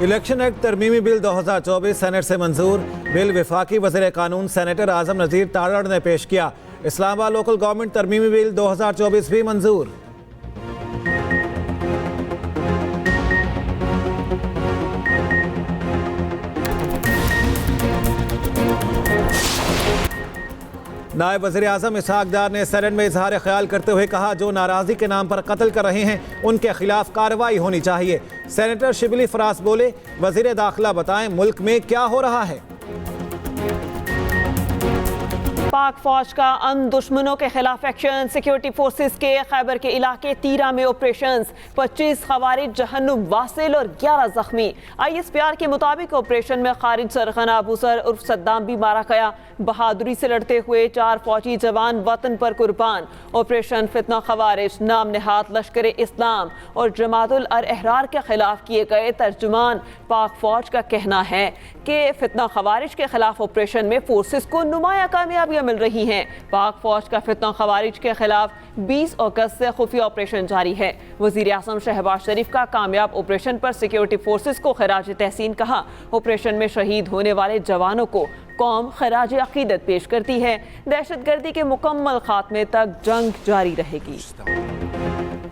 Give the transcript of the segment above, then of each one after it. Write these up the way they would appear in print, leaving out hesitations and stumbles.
Election act तरमीमी bill 2024 senate से मंजूर। Bill वफाकी वज़ीर कानून सेनेटर आज़म नज़ीर तारड़ ने पेश किया। इस्लामाबाद लोकल गवर्नमेंट तरमीमी बिल 2024 भी मंजूर। नायब वज़ीर आज़म इसहाक डार ने सेनेट में इजहार ख्याल करते हुए कहा, जो नाराज़गी के नाम पर कत्ल कर रहे हैं उनके खिलाफ कार्रवाई होनी चाहिए। सेनेटर शिबली फराज बोले, वज़ीर दाखिला बताएं मुल्क में क्या हो रहा है। पाक फौज का अन दुश्मनों के खिलाफ एक्शन। सिक्योरिटी फोर्सेस के खैबर के इलाके तीरा में ऑपरेशंस। 25 खवारिज जहन्नुम वासिल और 11 जख्मी। ISPR के मुताबिक ऑपरेशन में खारिज सरखना अबूसर उर्फ सद्दाम भी मारा गया। बहादुरी से लड़ते हुए 4 फौजी जवान वतन पर कुर्बान। ऑपरेशन फितना खवारिज नाम नेहाद लश्कर इस्लाम और जमातुल अहरार के खिलाफ किए गए। तर्जुमान पाक फौज का कहना है कि फितना खवारिज के खिलाफ ऑपरेशन में फोर्सेस को नुमाया कामयाबियां मिल रही हैं। पाक फौज का फितना खवारिज के खिलाफ 20 अगस्त से खुफिया ऑपरेशन जारी है। वजीर आज़म शहबाज शरीफ का कामयाब ऑपरेशन पर सिक्योरिटी फोर्सेस को खराज तहसीन कहा। ऑपरेशन में शहीद होने वाले जवानों को कौम खराज अकीदत पेश करती है। दहशतगर्दी के मुकम्मल खात्मे तक जंग जारी रहेगी।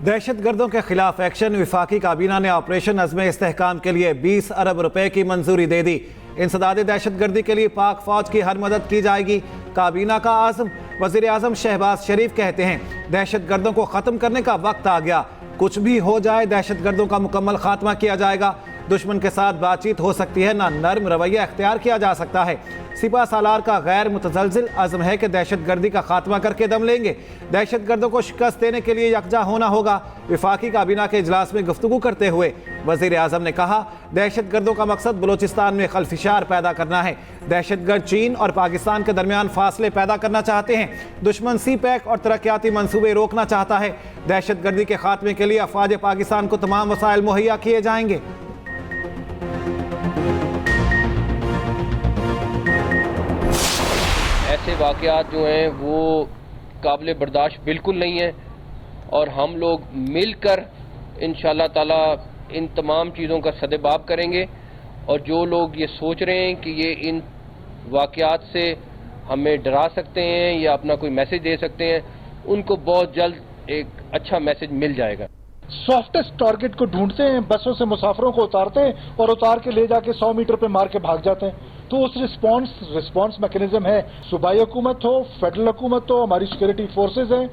दहशतगर्दों के खिलाफ एक्शन। वफाकी काबीना ने ऑपरेशन अज़्म इस्तेहकाम के लिए 20 अरब रुपए की मंजूरी दे दी। इंसदाद दहशतगर्दी के लिए पाक फौज की हर मदद की जाएगी। काबीना का आज़म। वज़ीर आज़म शहबाज शरीफ कहते हैं, दहशतगर्दों को ख़त्म करने का वक्त आ गया। कुछ भी हो जाए दहशतगर्दों का मुकम्मल खात्मा किया जाएगा। दुश्मन के साथ बातचीत हो सकती है, ना नर्म रवैया इख्तियार किया जा सकता है। सिपा सालार का गैर मुतज़लज़िल अज़्म है कि दहशतगर्दी का खात्मा करके दम लेंगे। दहशतगर्दों को शिकस्त देने के लिए यकजा होना होगा। वफाकी काबीना के इजलास में गुफ्तगू करते हुए वज़ीर आज़म ने कहा, दहशतगर्दों का मकसद बलोचिस्तान में खलफिशार पैदा करना है। दहशतगर्द चीन और पाकिस्तान के दरमियान फासले पैदा करना चाहते हैं। दुश्मन CPEC और तरक्याती मंसूबे रोकना चाहता है। दहशतगर्दी के खात्मे के लिए अफवाज पाकिस्तान को तमाम वसाइल मुहैया किए जाएंगे। ऐसे वाक़यात जो हैं वो काबिल बर्दाश्त बिल्कुल नहीं है और हम लोग मिलकर इंशाअल्लाह ताला इन तमाम चीज़ों का सदेबाब करेंगे। और जो लोग ये सोच रहे हैं कि ये इन वाक़यात से हमें डरा सकते हैं या अपना कोई मैसेज दे सकते हैं, उनको बहुत जल्द एक अच्छा मैसेज मिल जाएगा। सॉफ्टेस्ट टारगेट को ढूंढते हैं, बसों से मुसाफिरों को उतारते हैं और उतार के ले जाके 100 मीटर पे मार के भाग जाते हैं। तो उस रिस्पॉन्स मैकेनिज्म है, सूबाई हुकूमत हो, फेडरल हुकूमत हो, हमारी सिक्योरिटी फोर्सेज हैं,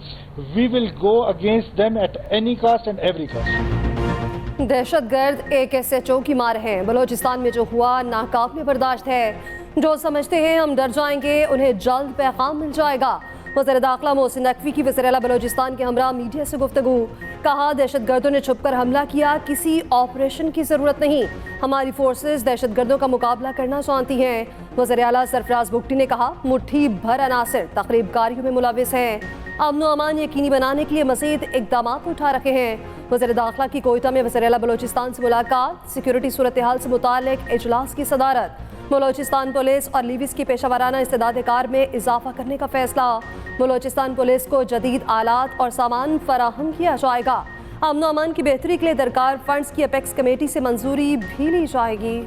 we will go against them at any cost and every cost. दहशतगर्द एक SHO की मार है। बलोचिस्तान में जो हुआ नाकाबिले बर्दाश्त है। जो समझते हैं हम डर जाएंगे, उन्हें जल्द पैगाम मिल जाएगा। वज़ीर दाखिला मोहसिन नकवी की वज़ीर आला बलोचिस्तान के हमरा मीडिया से गुफ्तगू। कहा, दहशतगर्दों ने छुपकर हमला किया, किसी ऑपरेशन की ज़रूरत नहीं। हमारी फोर्सेस दहशतगर्दों का मुकाबला करना जानती हैं। वज़ीर आला सरफराज बुगटी ने कहा, मुट्ठी भर अनासिर तक़रीबकारियों में मुलविस हैं। अमन व अमान यकीनी बनाने के लिए मज़ीद इक़दाम उठा रखे हैं। वज़ीर दाखिला की कोयटा में वज़ीर आला बलोचिस्तान से मुलाकात। सिक्योरिटी सूरत हाल से मुताल्लिक़ इजलास की सदारत। बलोचिस्तान पुलिस और लीविस की पेशावराना इस्तेदाद कार में इजाफा करने का फैसला। बलोचिस्तान पुलिस को जदीद आलात और सामान फराहम किया जाएगा। अमन व अमान की बेहतरी के लिए दरकार फंड्स की अपेक्स कमेटी से मंजूरी भी ली जाएगी।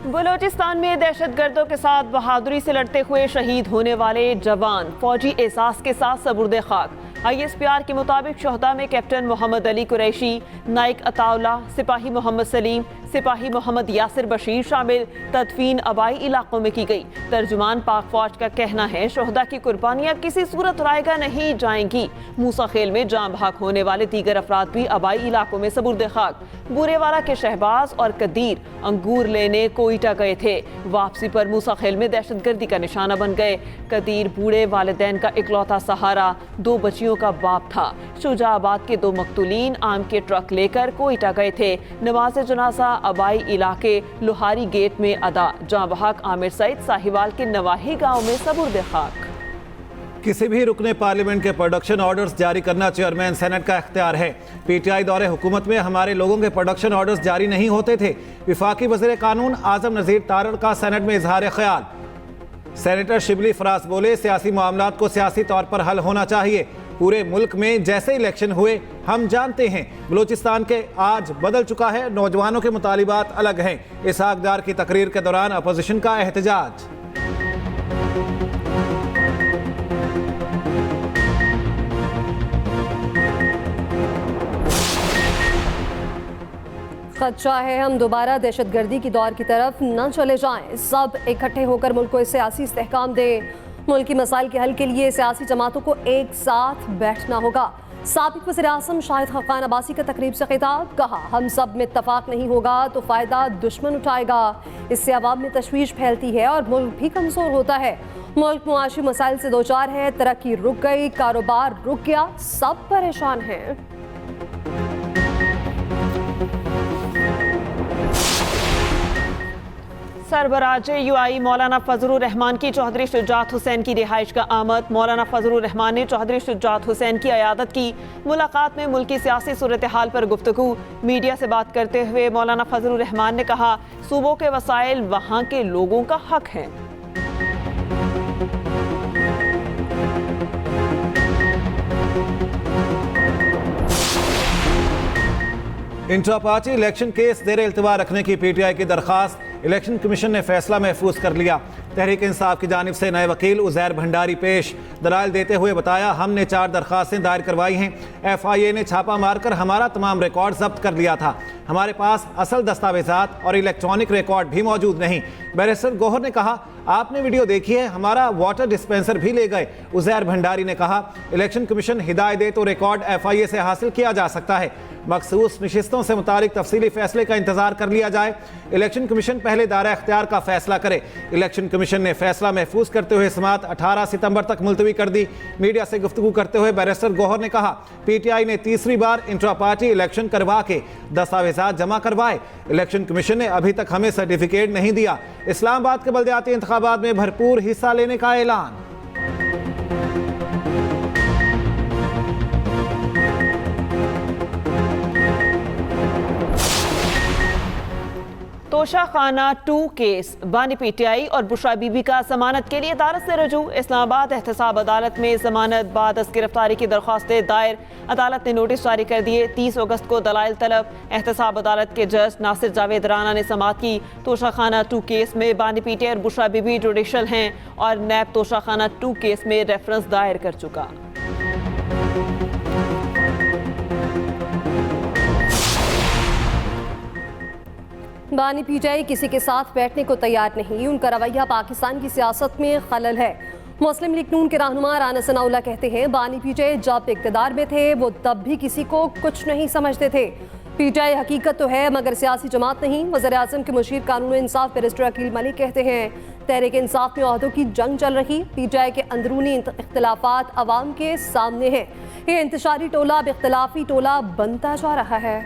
बलोचिस्तान में दहशतगर्दों के साथ बहादुरी से लड़ते हुए शहीद होने वाले जवान फौजी एहसास के साथ सबुर्दे खाक। ISPR के मुताबिक शहदा में कैप्टन मोहम्मद अली कुरैशी, नाइक अताउल्ला, सिपाही मोहम्मद सलीम, सिपाही मोहम्मद यासिर बशीर शामिल। तदफीन आबाई इलाकों में की गई। तर्जुमान पाक फौज का कहना है, शहदा की कुर्बानियाँ किसी सूरत रायगा नहीं जाएंगी। मूसा खेल में जान भाग होने वाले दीगर अफराद भी आबाई इलाकों में सबुर्दे खाक। बूरेवाला के शहबाज और कदीर अंगूर लेने कोयटा गए थे। वापसी पर मूसा खेल में दहशतगर्दी का निशाना बन गए। कदीर बूढ़े वालिदैन का इकलौता सहारा, 2 बच्चियों का बाप था। शुजाबाद के 2 मकतूलीन आम के ट्रक लेकर कोयटा गए थे। नमाज जनाजा आबाई इलाके लोहारी गेट में अदा। जहां बहाक आमिर सईद साहिवाल के नवाही गांव में सबुर्दे खाक। किसी भी रुकने पार्लियामेंट के प्रोडक्शन ऑर्डर्स जारी करना चेयरमैन सेनेट का इख्तियार है। PTI दौरे हुकूमत में हमारे लोगों के प्रोडक्शन ऑर्डर्स जारी नहीं होते थे। वफाकी वज़ीर कानून आज़म नज़ीर तारड़ का सेनेट में इजहार ख्याल। सेनेटर शिबली फराज बोले, सियासी मामलात को सियासी तौर पर हल होना चाहिए। पूरे मुल्क में जैसे इलेक्शन हुए हम जानते हैं। बलूचिस्तान के आज बदल चुका है, नौजवानों के मुतालिबात अलग हैं। इसहाक डार की तकरीर के दौरान अपोजिशन का एहतजाज। खदशा है हम दोबारा दहशतगर्दी की दौर की तरफ न चले जाएं। सब इकट्ठे होकर मुल्क को सियासी इस्तेहकाम दें। मुल्क की मसाइल के हल के लिए सियासी जमातों को एक साथ बैठना होगा। साबिक वज़ीर आज़म शाहिद खान अब्बासी का तकरीब से खिताब, कहा हम सब में इत्तफाक नहीं होगा तो फ़ायदा दुश्मन उठाएगा। इससे अवाम में तशवीश फैलती है और मुल्क भी कमज़ोर होता है। मुल्क मुआशी मसाइल से दो चार है, तरक्की रुक गई, कारोबार रुक गया, सब परेशान हैं। सरबराह यूआई मौलाना फजलुर रहमान की चौधरी शुजात हुसैन की रिहाइश का आमद। मौलाना फजलुर रहमान ने चौधरी शुजात हुसैन की अयादत की। मुलाकात में मुल्की सियासी सूरत हाल पर गुफ्तगू। मीडिया से बात करते हुए मौलाना फजलुर रहमान ने कहा, सूबों के वसाइल वहाँ के लोगों का हक है। इंट्रा पार्टी इलेक्शन केस देर इल्तवा रखने की पीटीआई की दरखास्त इलेक्शन कमीशन ने फैसला महफूज कर लिया। तहरीक इंसाफ की जानिब से नए वकील उज़ैर भंडारी पेश। दलाइल देते हुए बताया, हमने 4 दरखास्तें दायर करवाई हैं। FIA ने छापा मारकर हमारा तमाम रिकॉर्ड जब्त कर लिया था। हमारे पास असल दस्तावेजात और इलेक्ट्रॉनिक रिकॉर्ड भी मौजूद नहीं। बैरिस्टर गौहर ने कहा, आपने वीडियो देखी है, हमारा वाटर डिस्पेंसर भी ले गए। उज़ैर भंडारी ने कहा, इलेक्शन कमीशन हिदायत दे तो रिकॉर्ड FIA से हासिल किया जा सकता है। मखसूस नशिस्तों से मुतालिक तफसीली फैसले का इंतजार कर लिया जाए। इलेक्शन कमीशन पहले दायरा इख्तियार का फैसला करे। इलेक्शन कमीशन ने फैसला महफूज करते हुए समाअत 18 सितंबर तक मुलतवी कर दी। मीडिया से गुफ्तगू करते हुए बैरिस्टर गौहर ने कहा, पीटीआई ने तीसरी बार इंट्रा पार्टी इलेक्शन करवा के दस्तावेजात जमा करवाए। इलेक्शन कमीशन ने अभी तक हमें सर्टिफिकेट नहीं दिया। इस्लामाबाद के बल्दियाती इंतखाबात में भरपूर हिस्सा लेने का ऐलान। तोशा खाना 2 केस, बानी पीटीआई और बुशरा बीबी का जमानत के लिए अदालत से रजू। इस्लामाबाद एहतसाब अदालत में जमानत बाद गिरफ्तारी की दरख्वास्तें दायर। अदालत ने नोटिस जारी कर दिए। 30 अगस्त को दलाइल तलब। एहतसाब अदालत के जज नासिर जावेद राना ने समाअत की। तोशा खाना 2 केस में बानी पीटीआई और बुशरा बीबी जुडिशल हैं और नैब तोशा खाना 2 केस में रेफरेंस दायर कर चुका। बानी पीटीआई किसी के साथ बैठने को तैयार नहीं। उनका रवैया पाकिस्तान की सियासत में खलल है। मुस्लिम लीग नून के रहनुमा राना सनाउल्लाह कहते हैं, बानी पीटीआई जब इक़्तिदार में थे वो तब भी किसी को कुछ नहीं समझते थे। पीटीआई हकीकत तो है मगर सियासी जमात नहीं। वज़ीर आज़म के मुशीर कानून इंसाफ बैरिस्टर अकील मलिक कहते हैं, तहरीक इंसाफ में ओहदों की जंग चल रही। पीटीआई के अंदरूनी इख्तिलाफात अवाम के सामने हैं। ये इंतशारी टोला अब इख्तिलाफी टोला बनता जा रहा है।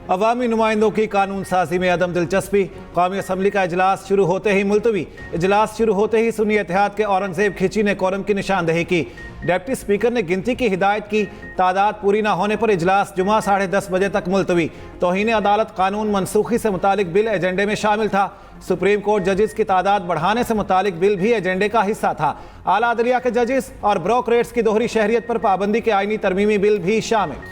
अवामी नुमाइंदों की कानून साजी में अदम दिलचस्पी। कौमी असम्बली का इजलास शुरू होते ही मुलतवी। इजलास शुरू होते ही सुन्नी इत्तेहाद के औरंगजेब खिची ने कोरम की निशानदेही की। डिप्टी स्पीकर ने गिनती की हिदायत की। तादाद पूरी न होने पर इजलास जुमा 10:30 बजे तक मुलतवी। तौहीन अदालत कानून मनसूखी से मुतालिक बिल एजेंडे में शामिल था। सुप्रीम कोर्ट जजेस की तादाद बढ़ाने से मुतालिक बिल भी एजेंडे का हिस्सा था। आला अदलिया के जजेस और ब्रोकरेट्स की दोहरी शहरियत पर पाबंदी के आईनी तरमीमी बिल भी शामिल।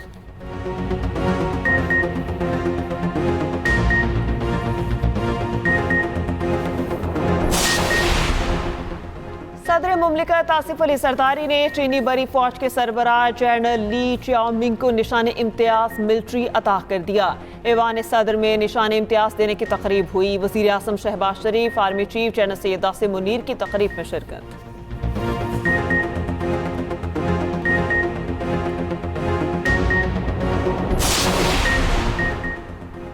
सदर मुमलिकत आसिफ अली सरदारी ने चीनी बरी फौज के सरबराह जनरल ली चियाओमिंग को निशान इम्तियाज मिलिट्री अता कर दिया। ऐवान सदर में निशान इम्तियाज देने की तकरीब हुई। वज़ीर आज़म Shahbaz Sharif, army chief general Syed Asim Munir की तकरीब में शिरकत।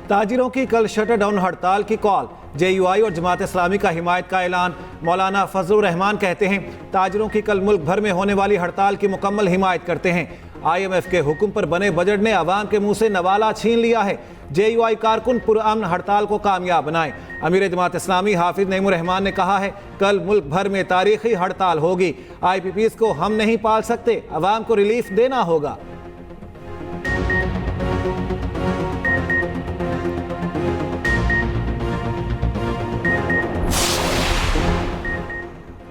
ताजिरों की कल शटर डाउन हड़ताल की कॉल। JUI और जमात इस्लामी का हिमायत का ऐलान। मौलाना फजलुर रहमान कहते हैं, ताजिरों की कल मुल्क भर में होने वाली हड़ताल की मुकम्मल हिमायत करते हैं। IMF के हुक्म पर बने बजट ने आवाम के मुंह से नवाला छीन लिया है। JUI कारकुन पुरअमन हड़ताल को कामयाब बनाए। अमीर जमात इस्लामी हाफिज नईमुर रहमान ने कहा है, कल मुल्क भर में तारीखी हड़ताल होगी। IPPs को हम नहीं पाल सकते, आवाम को रिलीफ देना होगा।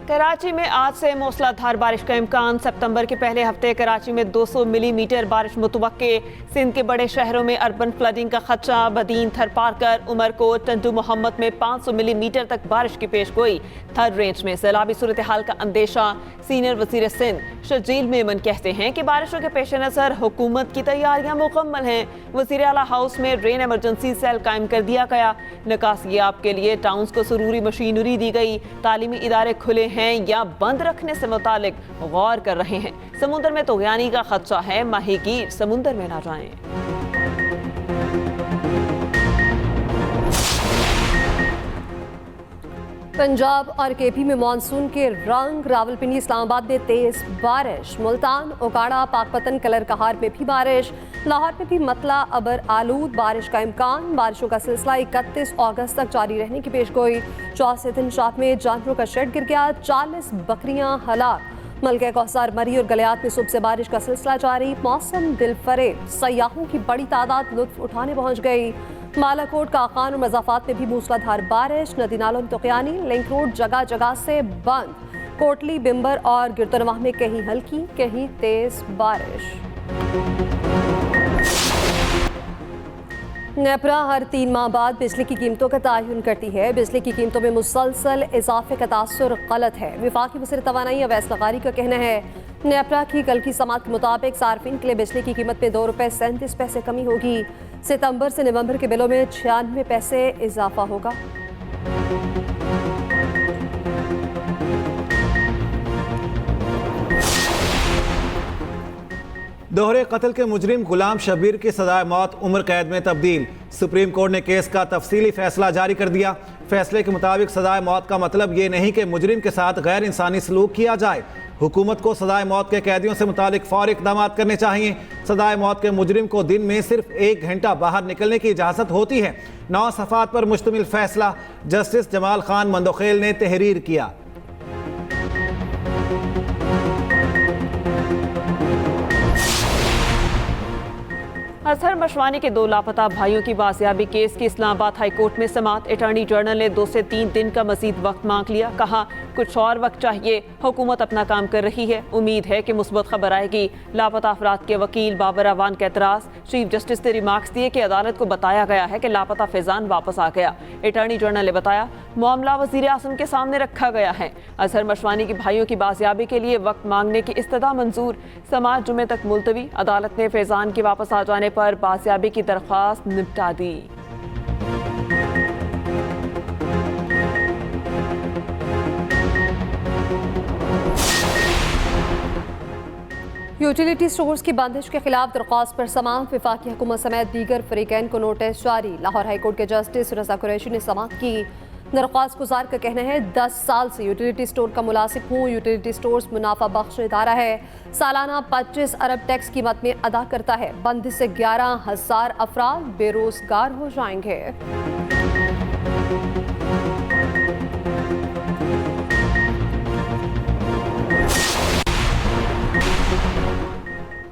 कराची में आज से मूसलाधार बारिश का इम्कान। सितंबर के पहले हफ्ते कराची में 200 मिलीमीटर बारिश मुतवक्के। सिंध के बड़े शहरों में अर्बन फ्लडिंग का खदशा। बदीन, थरपारकर, उमरकोट, टंडू मोहम्मद में 500 मिलीमीटर तक बारिश की पेशगोई। थर्ड रेंज में सैलाबी सूरत हाल का अंदेशा। सीनियर वजीर सिंध शजील मेमन कहते हैं कि बारिशों के पेश नज़र हुकूमत की तैयारियां मुकम्मल हैं। वज़ीर आला हाउस में रेन एमरजेंसी सेल कायम कर दिया गया। निकासियाब के लिए टाउन्स को ज़रूरी मशीनरी दी गई। तालीमी इदारे खुले हैं या बंद रखने से मुतालिक गौर कर रहे हैं। समुद्र में तूग़यानी का खदशा है, माहीगीर समुद्र में ना जाएं। पंजाब और केपी में मानसून के रंग। रावलपिंडी, इस्लामाबाद में तेज बारिश। मुल्तान, ओकाड़ा, पाकपतन, कलर कहार में भी बारिश। लाहौर में भी मतला अबर आलूद बारिश का इम्कान। बारिशों का सिलसिला 31 अगस्त तक जारी रहने की पेशगोई। चौथे दिन शाह में जानवरों का शेड गिर गया। 40 बकरियां हलाक। मलके कौसार, मरी और गलियात में सुबह से बारिश का सिलसिला जारी। मौसम दिलफरेब, सयाहों की बड़ी तादाद लुत्फ उठाने पहुंच गई। मालाकोट, काखान और मजाफात में भी मूसलाधार बारिश। नदी नालों में तूग़यानी। लिंक रोड जगह जगह से बंद। कोटली, बिम्बर और गिरतनवाह में कहीं हल्की कहीं तेज बारिश। नेपरा हर 3 माह बाद बिजली की कीमतों का तयन करती है। बिजली की कीमतों में मुसलसल इजाफे का तासुर गलत है। वफाकी वज़ीर तवानाई अवैस लगारी का कहना है, नेपरा की कल की समात के मुताबिक सार्फिन के लिए बिजली की कीमत में ₹2.37 कमी होगी। सितंबर से नवंबर के बिलों में 96 पैसे इजाफा होगा। दोहरे कत्ल के मुजरिम गुलाम शब्बीर की सजाए मौत उम्र कैद में तब्दील। सुप्रीम कोर्ट ने केस का तफसीली फैसला जारी कर दिया। फैसले के मुताबिक सजाए मौत का मतलब ये नहीं कि मुजरिम के साथ गैर इंसानी सलूक किया जाए। हुकूमत को सजाए मौत के कैदियों से मुतालिक फौरी इक़दाम करने चाहिए। सजाए मौत के मुजरिम को दिन में सिर्फ 1 घंटा बाहर निकलने की इजाज़त होती है। 9 सफ़ात पर मुश्तमिल फैसला जस्टिस जमाल खान मंदोखेल ने तहरीर किया। अजहर मशवानी के 2 लापता भाइयों की बाजियाबी केस की इस्लामाबाद हाई कोर्ट में समात। अटॉर्नी जनरल ने 2 से 3 दिन का मजीद वक्त मांग लिया। कहा कुछ और वक्त चाहिए, हुकूमत अपना काम कर रही है, उम्मीद है कि मुस्बत खबर आएगी। लापता अफराद के वकील बाबर अवान का एतराज़। चीफ जस्टिस ने रिमार्क्स दिए कि अदालत को बताया गया है कि लापता फैजान वापस आ गया। अटॉर्नी जनरल ने बताया मामला वज़ीर आज़म के सामने रखा गया है। अजहर मशवानी की भाइयों की बाजियाबी के लिए वक्त मांगने की इस्तदा मंजूर। समात जुमे तक मुलतवी। अदालत ने फैजान के वापस आ जाने पर बाजियाबी की दरख्वास्त निपटा दी। यूटिलिटी स्टोर्स की बंदिश के खिलाफ दरख्वास्त पर समात। वफाकी हुकूमत समेत दीगर फरीकैन को नोटिस जारी। लाहौर हाईकोर्ट के जस्टिस रज़ा कुरैशी ने समात की। दरख्वास्त गुजार का कहना है 10 साल से यूटिलिटी स्टोर का मुलासिब हूँ। यूटिलिटी स्टोर्स मुनाफा बख्श इदारा है। सालाना 25 अरब टैक्स कीमत में अदा करता है। बंदिश से 11,000 अफराद बेरोजगार हो जाएंगे।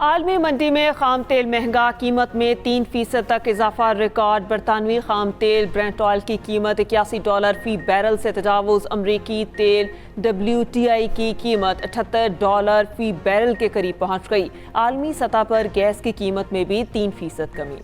आलमी मंडी में खाम तेल महंगा। कीमत में 3% तक इजाफा रिकॉर्ड। बरतानवी खाम तेल ब्रेंट ऑयल की कीमत $81 फी बैरल से तजावुज़। अमरीकी तेल WTI की कीमत $78 फी बैरल के करीब पहुंच गई। आलमी सतह पर गैस की कीमत में भी 3% कमी।